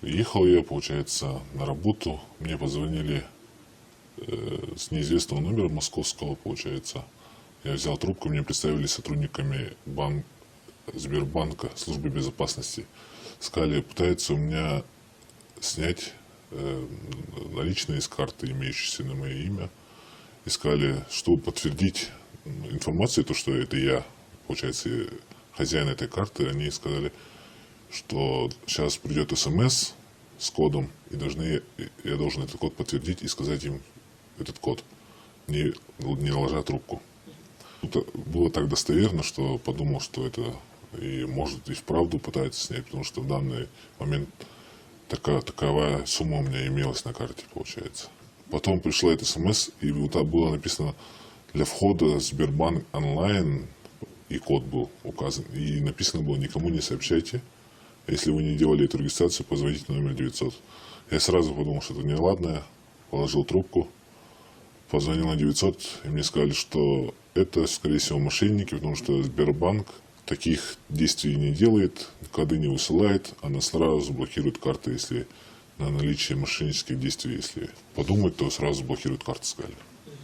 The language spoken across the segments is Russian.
Ехал я, получается, на работу. Мне позвонили с неизвестного номера московского, получается. Я взял трубку, мне представили сотрудниками Сбербанка, службы безопасности. Сказали, пытаются у меня снять наличные из карты, имеющиеся на мое имя. И сказали, чтобы подтвердить информацию, то, что это я, получается, хозяин этой карты, они сказали, что сейчас придет СМС с кодом, и я должен этот код подтвердить и сказать им этот код, не ложа трубку. Это было так достоверно, что подумал, что это и может и вправду пытаются снять, потому что в данный момент таковая сумма у меня имелась на карте, получается. Потом пришла эта СМС, и вот там было написано для входа в Сбербанк онлайн, и код был указан, и написано было никому не сообщайте. Если вы не делали эту регистрацию, позвоните на номер 900. Я сразу подумал, что это неладное, положил трубку, позвонил на 900, и мне сказали, что это, скорее всего, мошенники, потому что Сбербанк таких действий не делает, коды не высылает, она сразу блокирует карты, если на наличие мошеннических действий, если подумать, то сразу блокирует карты, сказали.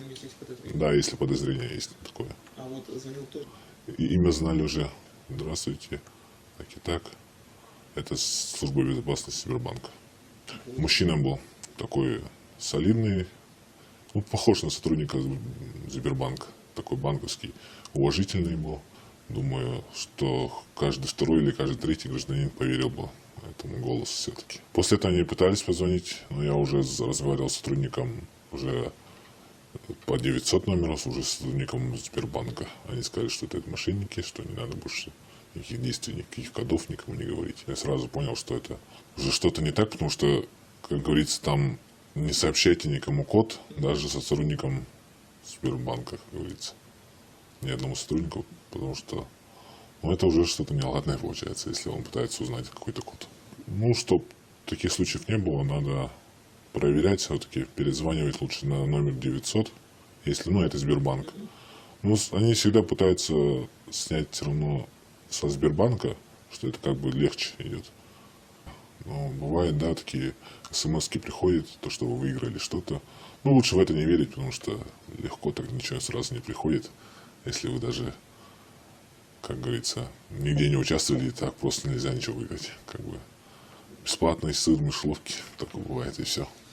Если есть подозрение. Да, если подозрение есть такое. А вот звонил тоже. И имя знали уже. Здравствуйте. Так и так. Это служба безопасности Сбербанка. Мужчина был такой солидный, ну, похож на сотрудника Сбербанка, такой банковский, уважительный был. Думаю, что каждый второй или каждый третий гражданин поверил бы этому голосу все-таки. После этого они пытались позвонить, но я уже разговаривал с сотрудником уже по 900 номеров, уже с сотрудником Сбербанка. Они сказали, что это мошенники, что не надо больше никаких действий, никаких кодов никому не говорить. Я сразу понял, что это уже что-то не так, потому что, как говорится, там не сообщайте никому код, даже сотрудникам Сбербанка, как говорится. Ни одному сотруднику, потому что это уже что-то неладное получается, если он пытается узнать какой-то код. Ну, чтобы таких случаев не было, надо проверять все-таки, перезванивать лучше на номер 900, если, это Сбербанк. Но они всегда пытаются снять все равно со Сбербанка, что это как бы легче идет. Но бывает, да, такие смс-ки приходят, то, что вы выиграли что-то. Лучше в это не верить, потому что легко так ничего сразу не приходит, если вы даже, как говорится, нигде не участвовали, и так просто нельзя ничего выиграть. Как бы бесплатный сыр в мышеловке, такое бывает, и все.